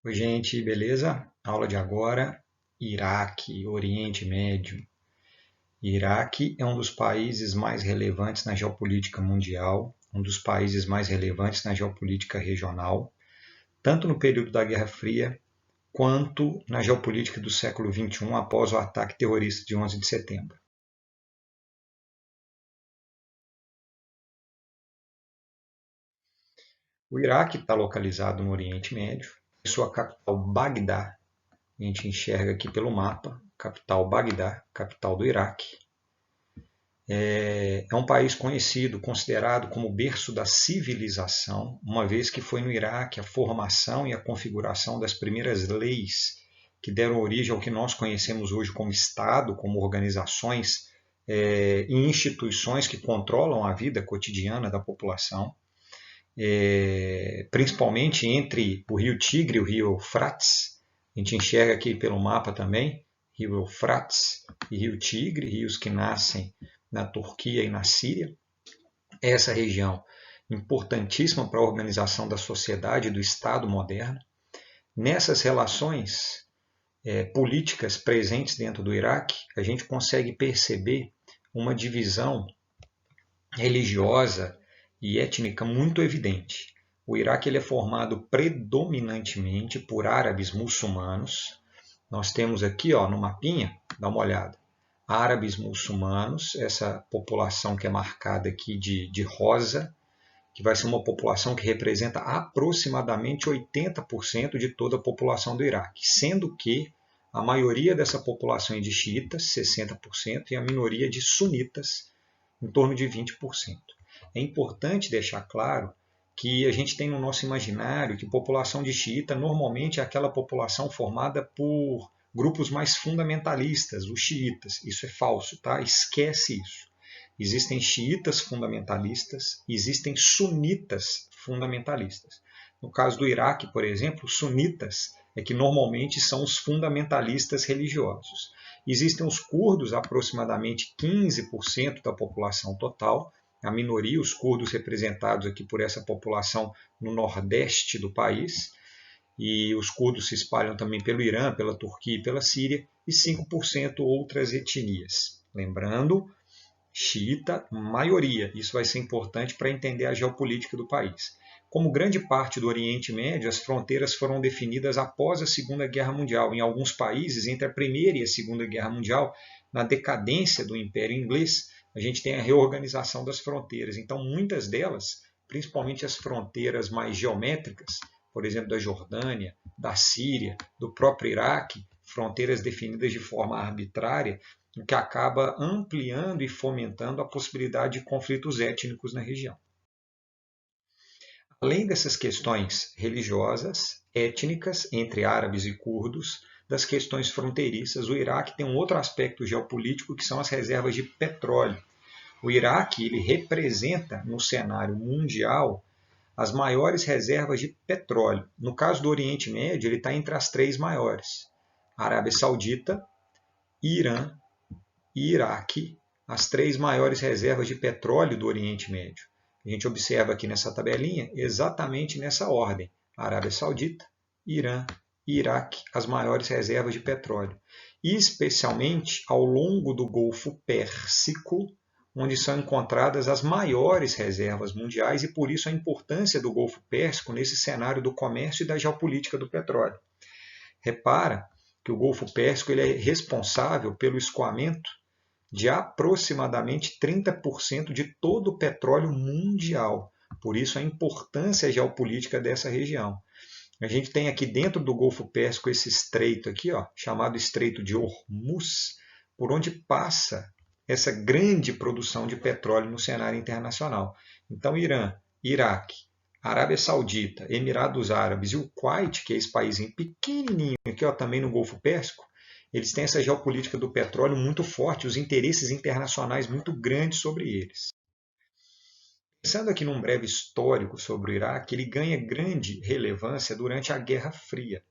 Oi, gente, beleza? Aula de agora, Iraque, Oriente Médio. Iraque é um dos países mais relevantes na geopolítica mundial, um dos países mais relevantes na geopolítica regional, tanto no período da Guerra Fria quanto na geopolítica do século XXI após o ataque terrorista de 11 de setembro. O Iraque está localizado no Oriente Médio, sua capital Bagdá, a gente enxerga aqui pelo mapa, capital Bagdá, capital do Iraque. É um país conhecido, considerado como berço da civilização, uma vez que foi no Iraque a formação e a configuração das primeiras leis que deram origem ao que nós conhecemos hoje como Estado, como organizações e instituições que controlam a vida cotidiana da população, principalmente entre o rio Tigre e o rio Eufrates. A gente enxerga aqui pelo mapa também, rio Eufrates e rio Tigre, rios que nascem na Turquia e na Síria. Essa região importantíssima para a organização da sociedade e do Estado moderno. Nessas relações políticas presentes dentro do Iraque, a gente consegue perceber uma divisão religiosa e étnica muito evidente. O Iraque ele é formado predominantemente por árabes muçulmanos. Nós temos aqui no mapinha, dá uma olhada, árabes muçulmanos, essa população que é marcada aqui de rosa, que vai ser uma população que representa aproximadamente 80% de toda a população do Iraque, sendo que a maioria dessa população é de xiitas, 60%, e a minoria de sunitas, em torno de 20%. É importante deixar claro que a gente tem no nosso imaginário que população de xiita normalmente é aquela população formada por grupos mais fundamentalistas, os xiitas. Isso é falso, tá? Esquece isso. Existem xiitas fundamentalistas, existem sunitas fundamentalistas. No caso do Iraque, por exemplo, sunitas é que normalmente são os fundamentalistas religiosos. Existem os curdos, aproximadamente 15% da população total, a minoria, os curdos representados aqui por essa população no nordeste do país, e os curdos se espalham também pelo Irã, pela Turquia e pela Síria, e 5% outras etnias. Lembrando, xiita, maioria. Isso vai ser importante para entender a geopolítica do país. Como grande parte do Oriente Médio, as fronteiras foram definidas após a Segunda Guerra Mundial. Em alguns países, entre a Primeira e a Segunda Guerra Mundial, na decadência do Império Inglês, a gente tem a reorganização das fronteiras. Então, muitas delas, principalmente as fronteiras mais geométricas, por exemplo, da Jordânia, da Síria, do próprio Iraque, fronteiras definidas de forma arbitrária, o que acaba ampliando e fomentando a possibilidade de conflitos étnicos na região. Além dessas questões religiosas, étnicas, entre árabes e curdos, das questões fronteiriças, o Iraque tem um outro aspecto geopolítico que são as reservas de petróleo. O Iraque ele representa no cenário mundial as maiores reservas de petróleo. No caso do Oriente Médio, ele está entre as três maiores: Arábia Saudita, Irã e Iraque, as três maiores reservas de petróleo do Oriente Médio. A gente observa aqui nessa tabelinha exatamente nessa ordem: Arábia Saudita, Irã e Iraque, as maiores reservas de petróleo. E especialmente ao longo do Golfo Pérsico, onde são encontradas as maiores reservas mundiais e por isso a importância do Golfo Pérsico nesse cenário do comércio e da geopolítica do petróleo. Repara que o Golfo Pérsico ele é responsável pelo escoamento de aproximadamente 30% de todo o petróleo mundial. Por isso a importância geopolítica dessa região. A gente tem aqui dentro do Golfo Pérsico esse estreito aqui, chamado Estreito de Hormuz, por onde passa essa grande produção de petróleo no cenário internacional. Então, Irã, Iraque, Arábia Saudita, Emirados Árabes e o Kuwait, que é esse país pequenininho aqui também no Golfo Pérsico, eles têm essa geopolítica do petróleo muito forte, os interesses internacionais muito grandes sobre eles. Pensando aqui num breve histórico sobre o Iraque, ele ganha grande relevância durante a Guerra Fria,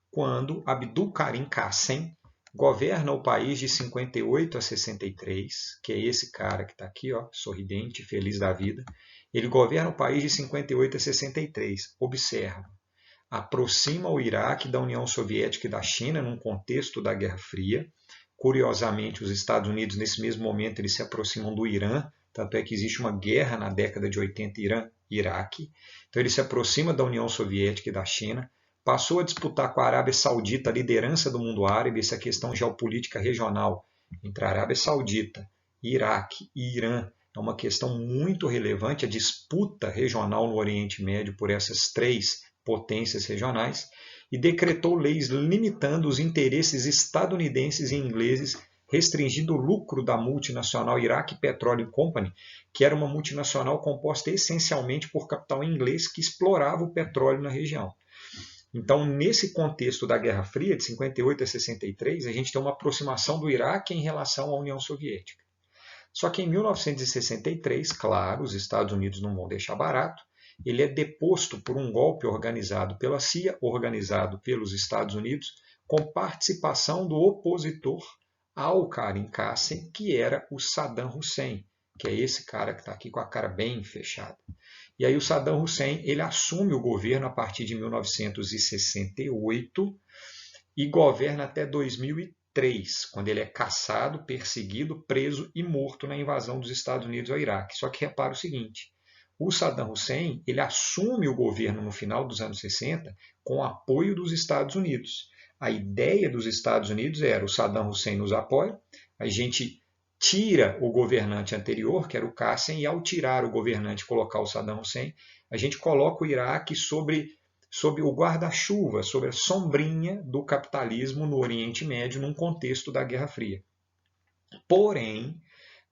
quando Abdul Karim Qassem governa o país de 58 a 63, que é esse cara que está aqui, sorridente, feliz da vida. Ele governa o país de 58 a 63. Observa, aproxima o Iraque da União Soviética e da China num contexto da Guerra Fria. Curiosamente, os Estados Unidos, nesse mesmo momento, eles se aproximam do Irã, tanto é que existe uma guerra na década de 80, Irã-Iraque. Então ele se aproxima da União Soviética e da China, passou a disputar com a Arábia Saudita a liderança do mundo árabe, essa questão geopolítica regional entre a Arábia Saudita, Iraque e Irã é uma questão muito relevante, a disputa regional no Oriente Médio por essas três potências regionais, e decretou leis limitando os interesses estadunidenses e ingleses, restringindo o lucro da multinacional Iraq Petroleum Company, que era uma multinacional composta essencialmente por capital inglês que explorava o petróleo na região. Então, nesse contexto da Guerra Fria, de 58 a 63, a gente tem uma aproximação do Iraque em relação à União Soviética. Só que em 1963, claro, os Estados Unidos não vão deixar barato, ele é deposto por um golpe organizado pela CIA, organizado pelos Estados Unidos, com participação do opositor ao Karim Qassem, que era o Saddam Hussein, que é esse cara que está aqui com a cara bem fechada. E aí o Saddam Hussein ele assume o governo a partir de 1968 e governa até 2003, quando ele é caçado, perseguido, preso e morto na invasão dos Estados Unidos ao Iraque. Só que repara o seguinte, o Saddam Hussein ele assume o governo no final dos anos 60 com o apoio dos Estados Unidos. A ideia dos Estados Unidos era o Saddam Hussein nos apoia, a gente tira o governante anterior, que era o Qassem, e ao tirar o governante e colocar o Saddam Hussein, a gente coloca o Iraque sob o guarda-chuva, sobre a sombrinha do capitalismo no Oriente Médio, num contexto da Guerra Fria. Porém,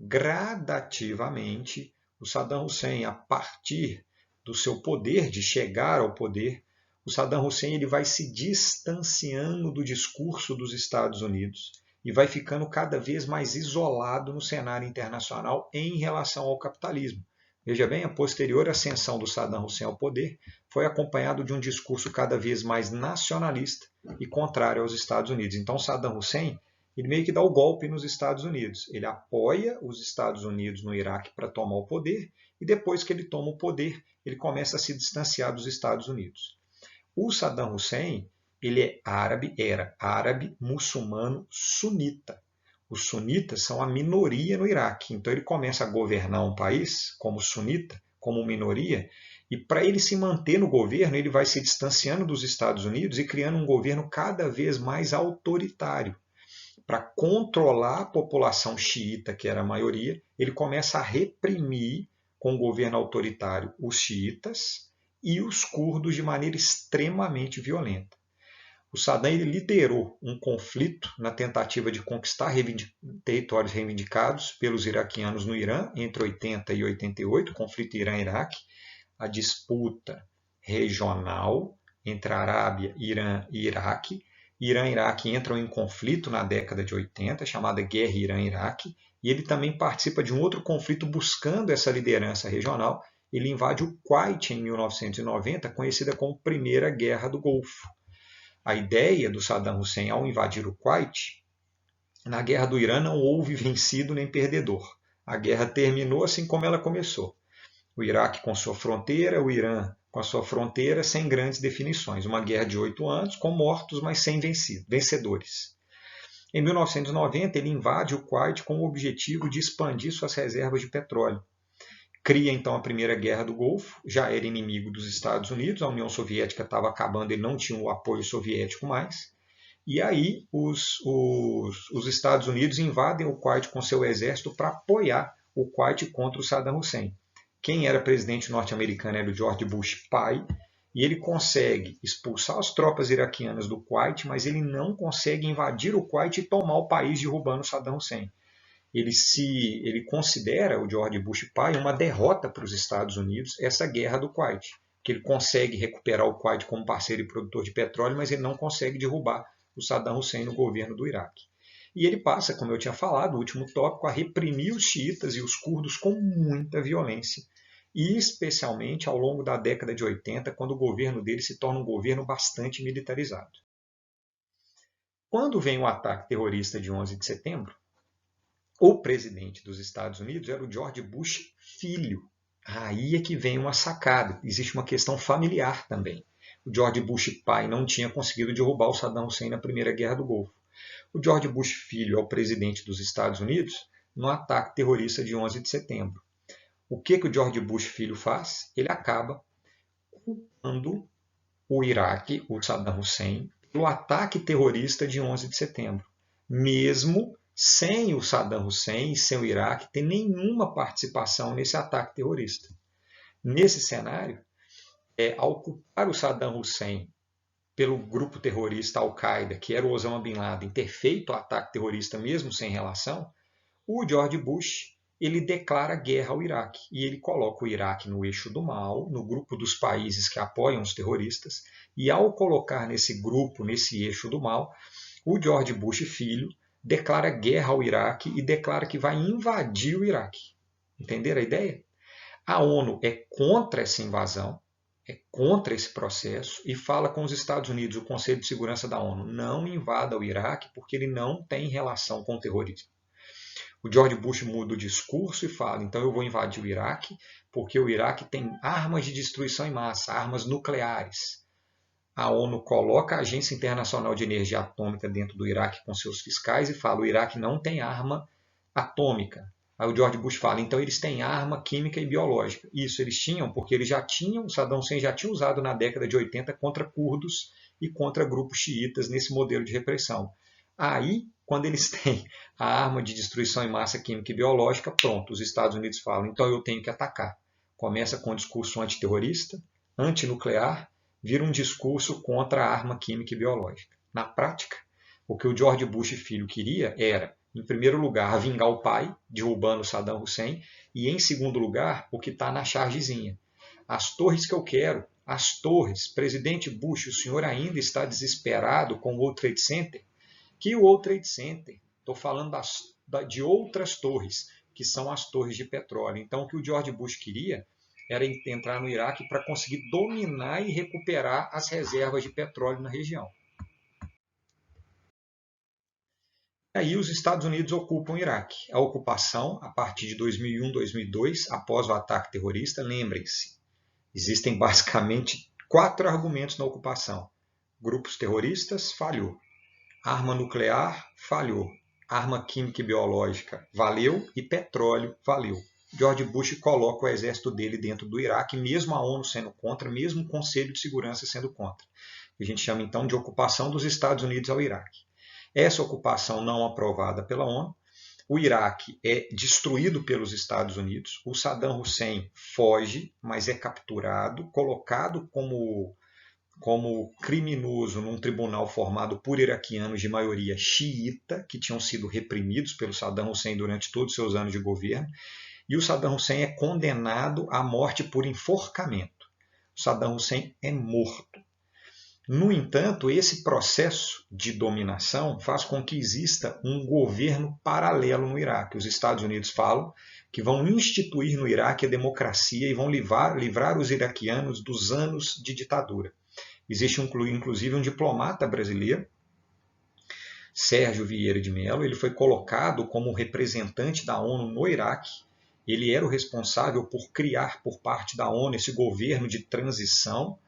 gradativamente, o Saddam Hussein, a partir do seu poder, de chegar ao poder, o Saddam Hussein ele vai se distanciando do discurso dos Estados Unidos e vai ficando cada vez mais isolado no cenário internacional em relação ao capitalismo. Veja bem, a posterior ascensão do Saddam Hussein ao poder foi acompanhado de um discurso cada vez mais nacionalista e contrário aos Estados Unidos. Então, Saddam Hussein ele meio que dá o golpe nos Estados Unidos. Ele apoia os Estados Unidos no Iraque para tomar o poder e depois que ele toma o poder, ele começa a se distanciar dos Estados Unidos. O Saddam Hussein ele era árabe, muçulmano, sunita. Os sunitas são a minoria no Iraque. Então ele começa a governar um país como sunita, como minoria, e para ele se manter no governo, ele vai se distanciando dos Estados Unidos e criando um governo cada vez mais autoritário. Para controlar a população xiita, que era a maioria, ele começa a reprimir com o governo autoritário os xiitas e os curdos de maneira extremamente violenta. O Saddam ele liderou um conflito na tentativa de conquistar territórios reivindicados pelos iraquianos no Irã entre 80 e 88, o conflito Irã-Iraque, a disputa regional entre a Arábia, Irã e Iraque. Irã e Iraque entram em conflito na década de 80, chamada Guerra Irã-Iraque, e ele também participa de um outro conflito buscando essa liderança regional. Ele invade o Kuwait em 1990, conhecida como Primeira Guerra do Golfo. A ideia do Saddam Hussein ao invadir o Kuwait, na Guerra do Irã não houve vencido nem perdedor. A guerra terminou assim como ela começou. O Iraque com sua fronteira, o Irã com a sua fronteira, sem grandes definições. Uma guerra de 8 anos, com mortos, mas sem vencedores. Em 1990, ele invade o Kuwait com o objetivo de expandir suas reservas de petróleo. Cria então a Primeira Guerra do Golfo, já era inimigo dos Estados Unidos, a União Soviética estava acabando, ele não tinha o apoio soviético mais. E aí os Estados Unidos invadem o Kuwait com seu exército para apoiar o Kuwait contra o Saddam Hussein. Quem era presidente norte-americano era o George Bush pai, e ele consegue expulsar as tropas iraquianas do Kuwait, mas ele não consegue invadir o Kuwait e tomar o país derrubando Saddam Hussein. Ele considera, o George Bush pai, uma derrota para os Estados Unidos essa guerra do Kuwait, que ele consegue recuperar o Kuwait como parceiro e produtor de petróleo, mas ele não consegue derrubar o Saddam Hussein no governo do Iraque. E ele passa, como eu tinha falado, o último tópico, a reprimir os xiitas e os curdos com muita violência, e especialmente ao longo da década de 80, quando o governo dele se torna um governo bastante militarizado. Quando vem o ataque terrorista de 11 de setembro, o presidente dos Estados Unidos era o George Bush filho. Aí é que vem uma sacada, existe uma questão familiar também. O George Bush pai não tinha conseguido derrubar o Saddam Hussein na Primeira Guerra do Golfo. O George Bush filho é o presidente dos Estados Unidos no ataque terrorista de 11 de setembro. O que o George Bush filho faz? Ele acaba culpando o Iraque, o Saddam Hussein, pelo ataque terrorista de 11 de setembro, mesmo sem o Saddam Hussein e sem o Iraque ter nenhuma participação nesse ataque terrorista. Nesse cenário, ao culpar o Saddam Hussein pelo grupo terrorista Al-Qaeda, que era o Osama Bin Laden, ter feito o ataque terrorista mesmo sem relação, o George Bush ele declara guerra ao Iraque e ele coloca o Iraque no eixo do mal, no grupo dos países que apoiam os terroristas, e ao colocar nesse grupo, nesse eixo do mal, o George Bush filho declara guerra ao Iraque e declara que vai invadir o Iraque. Entenderam a ideia? A ONU é contra essa invasão, é contra esse processo e fala com os Estados Unidos, o Conselho de Segurança da ONU, não invada o Iraque porque ele não tem relação com o terrorismo. O George Bush muda o discurso e fala, então eu vou invadir o Iraque porque o Iraque tem armas de destruição em massa, armas nucleares. A ONU coloca a Agência Internacional de Energia Atômica dentro do Iraque com seus fiscais e fala, o Iraque não tem arma atômica. Aí o George Bush fala, então eles têm arma química e biológica. Isso eles tinham porque eles já tinham, o Saddam Hussein já tinha usado na década de 80 contra curdos e contra grupos xiitas nesse modelo de repressão. Aí, quando eles têm a arma de destruição em massa química e biológica, pronto, os Estados Unidos falam, então eu tenho que atacar. Começa com um discurso antiterrorista, antinuclear, vira um discurso contra a arma química e biológica. Na prática, o que o George Bush filho queria era, em primeiro lugar, vingar o pai, derrubando Saddam Hussein, e em segundo lugar, o que está na chargezinha. As torres que eu quero, as torres, presidente Bush, o senhor ainda está desesperado com o World Trade Center? Que o World Trade Center, estou falando de outras torres, que são as torres de petróleo. Então, o que o George Bush queria era entrar no Iraque para conseguir dominar e recuperar as reservas de petróleo na região. Aí os Estados Unidos ocupam o Iraque. A ocupação, a partir de 2001, 2002, após o ataque terrorista, lembrem-se, existem basicamente 4 argumentos na ocupação. Grupos terroristas, falhou. Arma nuclear, falhou. Arma química e biológica, valeu. E petróleo, valeu. George Bush coloca o exército dele dentro do Iraque, mesmo a ONU sendo contra, mesmo o Conselho de Segurança sendo contra. A gente chama então de ocupação dos Estados Unidos ao Iraque. Essa ocupação não aprovada pela ONU, o Iraque é destruído pelos Estados Unidos, o Saddam Hussein foge, mas é capturado, colocado como criminoso num tribunal formado por iraquianos de maioria xiita, que tinham sido reprimidos pelo Saddam Hussein durante todos os seus anos de governo, e o Saddam Hussein é condenado à morte por enforcamento. O Saddam Hussein é morto. No entanto, esse processo de dominação faz com que exista um governo paralelo no Iraque. Os Estados Unidos falam que vão instituir no Iraque a democracia e vão livrar os iraquianos dos anos de ditadura. Existe inclusive um diplomata brasileiro, Sérgio Vieira de Mello, ele foi colocado como representante da ONU no Iraque. Ele era o responsável por criar por parte da ONU esse governo de transição,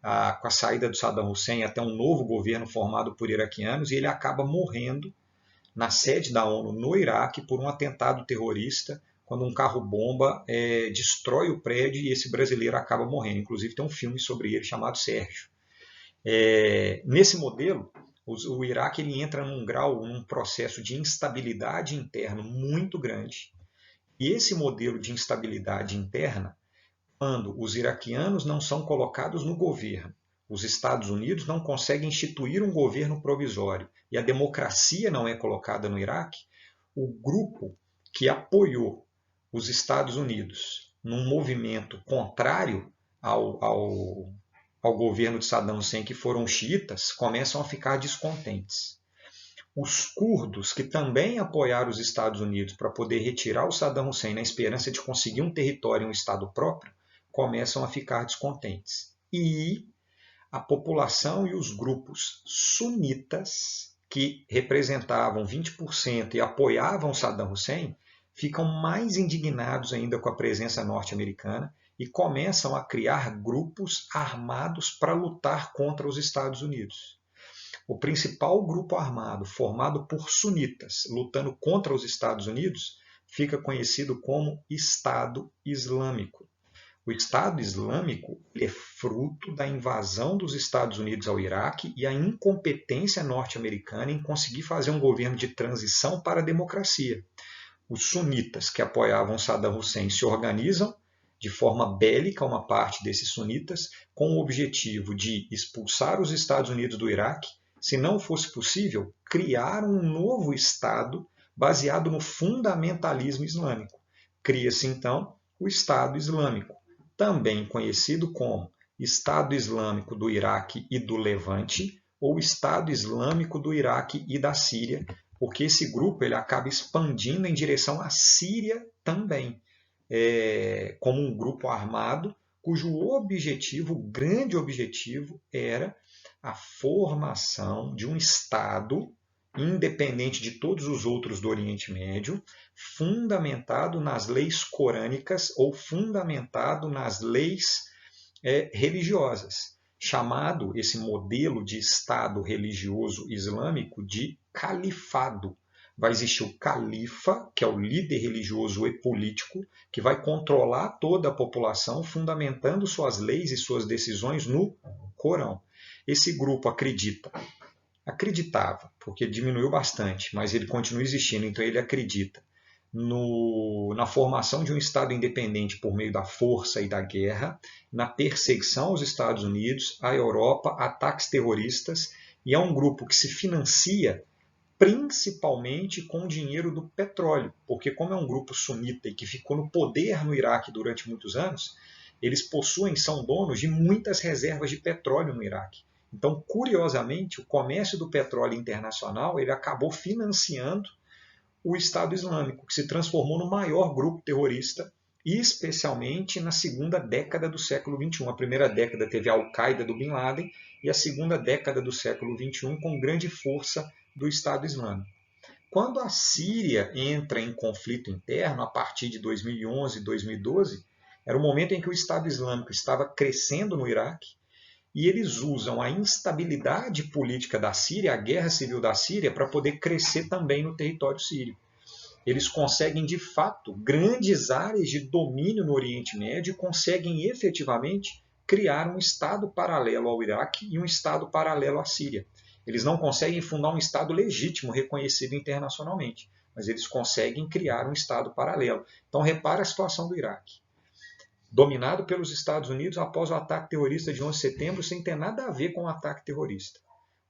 com a saída do Saddam Hussein até um novo governo formado por iraquianos, e ele acaba morrendo na sede da ONU no Iraque por um atentado terrorista, quando um carro-bomba destrói o prédio e esse brasileiro acaba morrendo. Inclusive tem um filme sobre ele chamado Sérgio. Nesse modelo, o Iraque ele entra num processo de instabilidade interna muito grande, e esse modelo de instabilidade interna, quando os iraquianos não são colocados no governo, os Estados Unidos não conseguem instituir um governo provisório e a democracia não é colocada no Iraque, o grupo que apoiou os Estados Unidos num movimento contrário ao governo de Saddam Hussein, que foram os xiitas, começam a ficar descontentes. Os curdos, que também apoiaram os Estados Unidos para poder retirar o Saddam Hussein na esperança de conseguir um território e um Estado próprio, começam a ficar descontentes. E a população e os grupos sunitas, que representavam 20% e apoiavam Saddam Hussein, ficam mais indignados ainda com a presença norte-americana e começam a criar grupos armados para lutar contra os Estados Unidos. O principal grupo armado, formado por sunitas, lutando contra os Estados Unidos, fica conhecido como Estado Islâmico. O Estado Islâmico é fruto da invasão dos Estados Unidos ao Iraque e a incompetência norte-americana em conseguir fazer um governo de transição para a democracia. Os sunitas que apoiavam Saddam Hussein se organizam de forma bélica, uma parte desses sunitas, com o objetivo de expulsar os Estados Unidos do Iraque, se não fosse possível, criar um novo Estado baseado no fundamentalismo islâmico. Cria-se então o Estado Islâmico, também conhecido como Estado Islâmico do Iraque e do Levante, ou Estado Islâmico do Iraque e da Síria, porque esse grupo ele acaba expandindo em direção à Síria também, como um grupo armado, cujo objetivo, o grande objetivo, era a formação de um Estado independente de todos os outros do Oriente Médio, fundamentado nas leis corânicas ou fundamentado nas leis religiosas, chamado esse modelo de Estado religioso islâmico de califado. Vai existir o califa, que é o líder religioso e político, que vai controlar toda a população, fundamentando suas leis e suas decisões no Corão. Esse grupo acreditava, porque diminuiu bastante, mas ele continua existindo, então ele acredita na formação de um Estado independente por meio da força e da guerra, na perseguição aos Estados Unidos, à Europa, ataques terroristas, e é um grupo que se financia principalmente com o dinheiro do petróleo, porque como é um grupo sunita e que ficou no poder no Iraque durante muitos anos, eles são donos de muitas reservas de petróleo no Iraque. Então, curiosamente, o comércio do petróleo internacional ele acabou financiando o Estado Islâmico, que se transformou no maior grupo terrorista, especialmente na segunda década do século XXI. A primeira década teve a Al-Qaeda do Bin Laden e a segunda década do século XXI com grande força do Estado Islâmico. Quando a Síria entra em conflito interno, a partir de 2011 e 2012, era o momento em que o Estado Islâmico estava crescendo no Iraque, e eles usam a instabilidade política da Síria, a guerra civil da Síria, para poder crescer também no território sírio. Eles conseguem, de fato, grandes áreas de domínio no Oriente Médio e conseguem efetivamente criar um Estado paralelo ao Iraque e um Estado paralelo à Síria. Eles não conseguem fundar um Estado legítimo, reconhecido internacionalmente, mas eles conseguem criar um Estado paralelo. Então, repara a situação do Iraque. Dominado pelos Estados Unidos após o ataque terrorista de 11 de setembro, sem ter nada a ver com o ataque terrorista.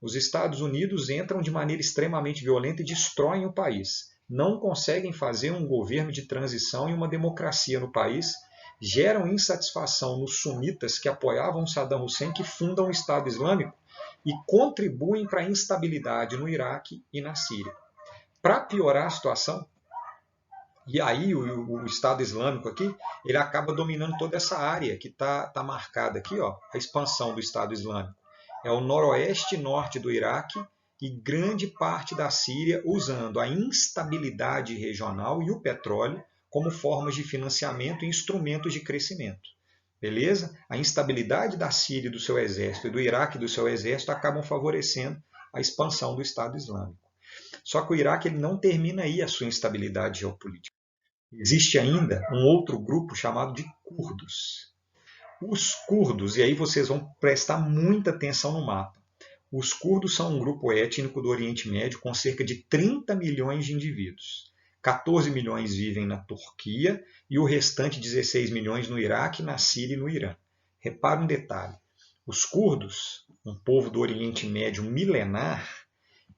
Os Estados Unidos entram de maneira extremamente violenta e destroem o país. Não conseguem fazer um governo de transição e uma democracia no país, geram insatisfação nos sunitas que apoiavam Saddam Hussein, que fundam o Estado Islâmico e contribuem para a instabilidade no Iraque e na Síria. Para piorar a situação, e aí o Estado Islâmico aqui, ele acaba dominando toda essa área que está marcada aqui, ó, a expansão do Estado Islâmico. É o noroeste e norte do Iraque e grande parte da Síria, usando a instabilidade regional e o petróleo como formas de financiamento e instrumentos de crescimento. Beleza? A instabilidade da Síria e do seu exército e do Iraque e do seu exército acabam favorecendo a expansão do Estado Islâmico. Só que o Iraque ele não termina aí a sua instabilidade geopolítica. Existe ainda um outro grupo chamado de curdos. Os curdos, e aí vocês vão prestar muita atenção no mapa, os curdos são um grupo étnico do Oriente Médio com cerca de 30 milhões de indivíduos. 14 milhões vivem na Turquia e o restante 16 milhões no Iraque, na Síria e no Irã. Repara um detalhe, os curdos, um povo do Oriente Médio milenar,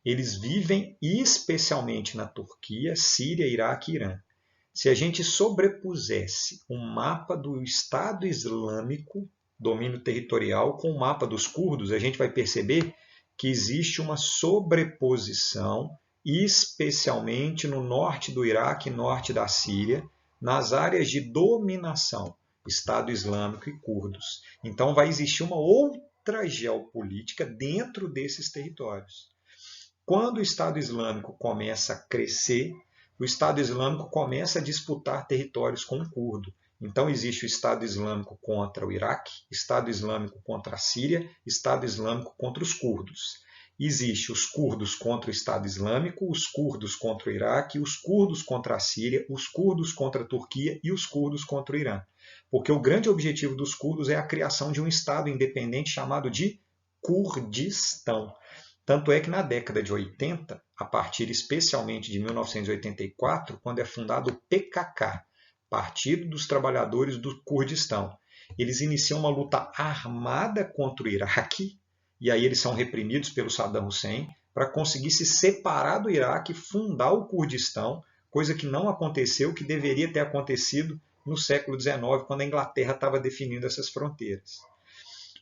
eles vivem especialmente na Turquia, Síria, Iraque e Irã. Se a gente sobrepusesse um mapa do Estado Islâmico, domínio territorial, com o mapa dos curdos, a gente vai perceber que existe uma sobreposição, especialmente no norte do Iraque e norte da Síria, nas áreas de dominação, Estado Islâmico e curdos. Então vai existir uma outra geopolítica dentro desses territórios. Quando o Estado Islâmico começa a crescer, o Estado Islâmico começa a disputar territórios com o curdo. Então existe o Estado Islâmico contra o Iraque, Estado Islâmico contra a Síria, Estado Islâmico contra os curdos. Existe os curdos contra o Estado Islâmico, os curdos contra o Iraque, os curdos contra a Síria, os curdos contra a Turquia e os curdos contra o Irã. Porque o grande objetivo dos curdos é a criação de um Estado independente chamado de Kurdistão. Tanto é que na década de 80, a partir especialmente de 1984, quando é fundado o PKK, Partido dos Trabalhadores do Kurdistão, eles iniciam uma luta armada contra o Iraque, e aí eles são reprimidos pelo Saddam Hussein, para conseguir se separar do Iraque e fundar o Kurdistão, coisa que não aconteceu, que deveria ter acontecido no século XIX, quando a Inglaterra estava definindo essas fronteiras.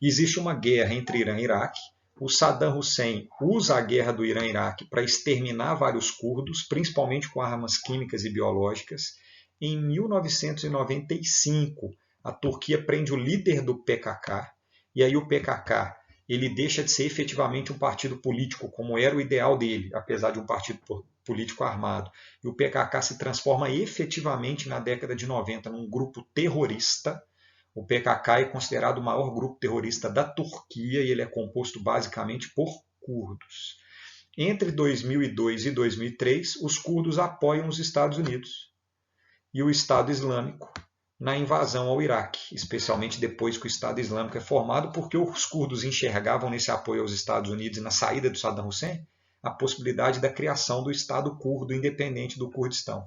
Existe uma guerra entre Irã e Iraque. O Saddam Hussein usa a guerra do Irã e Iraque para exterminar vários curdos, principalmente com armas químicas e biológicas. Em 1995, a Turquia prende o líder do PKK, e aí o PKK ele deixa de ser efetivamente um partido político, como era o ideal dele, apesar de um partido político armado. E o PKK se transforma efetivamente na década de 90 num grupo terrorista. O PKK é considerado o maior grupo terrorista da Turquia e ele é composto basicamente por curdos. Entre 2002 e 2003, os curdos apoiam os Estados Unidos e o Estado Islâmico na invasão ao Iraque, especialmente depois que o Estado Islâmico é formado, porque os curdos enxergavam nesse apoio aos Estados Unidos e na saída do Saddam Hussein a possibilidade da criação do Estado curdo independente do Kurdistão.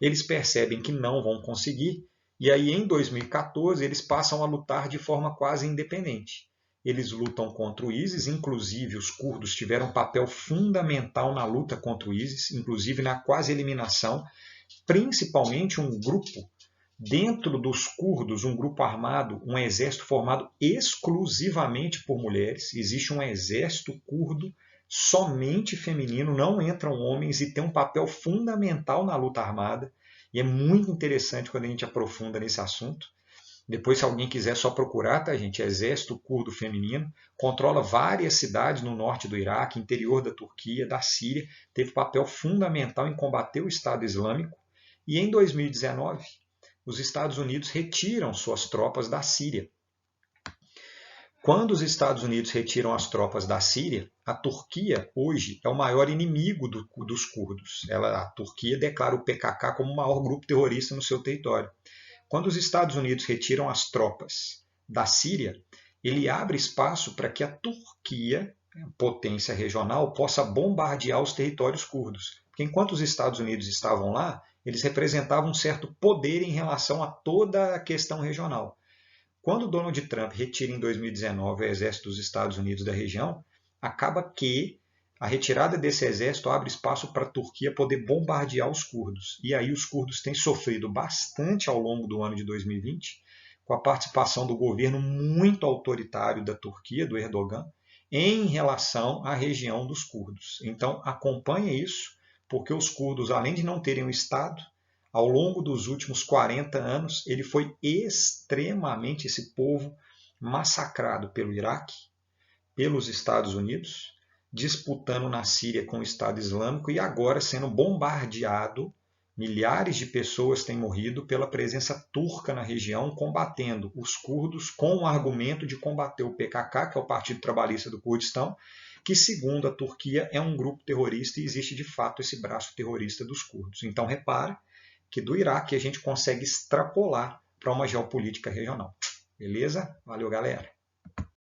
Eles percebem que não vão conseguir, e aí em 2014 eles passam a lutar de forma quase independente. Eles lutam contra o ISIS, inclusive os curdos tiveram um papel fundamental na luta contra o ISIS, inclusive na quase eliminação, principalmente um grupo dentro dos curdos, um grupo armado, um exército formado exclusivamente por mulheres. Existe um exército curdo somente feminino, não entram homens e tem um papel fundamental na luta armada. E é muito interessante quando a gente aprofunda nesse assunto. Depois, se alguém quiser só procurar, tá, gente? Exército Curdo Feminino. Controla várias cidades no norte do Iraque, interior da Turquia, da Síria. Teve papel fundamental em combater o Estado Islâmico. E em 2019, os Estados Unidos retiram suas tropas da Síria. Quando os Estados Unidos retiram as tropas da Síria, a Turquia hoje é o maior inimigo dos curdos. A Turquia declara o PKK como o maior grupo terrorista no seu território. Quando os Estados Unidos retiram as tropas da Síria, ele abre espaço para que a Turquia, potência regional, possa bombardear os territórios curdos. Porque enquanto os Estados Unidos estavam lá, eles representavam um certo poder em relação a toda a questão regional. Quando Donald Trump retira em 2019 o exército dos Estados Unidos da região, acaba que a retirada desse exército abre espaço para a Turquia poder bombardear os curdos. E aí os curdos têm sofrido bastante ao longo do ano de 2020, com a participação do governo muito autoritário da Turquia, do Erdogan, em relação à região dos curdos. Então acompanhe isso, porque os curdos, além de não terem um Estado, ao longo dos últimos 40 anos, ele foi extremamente, esse povo, massacrado pelo Iraque, pelos Estados Unidos, disputando na Síria com o Estado Islâmico e agora sendo bombardeado. Milhares de pessoas têm morrido pela presença turca na região, combatendo os curdos com o argumento de combater o PKK, que é o Partido Trabalhista do Kurdistão, que, segundo a Turquia, é um grupo terrorista e existe de fato esse braço terrorista dos curdos. Então, repare que do Iraque a gente consegue extrapolar para uma geopolítica regional. Beleza? Valeu, galera!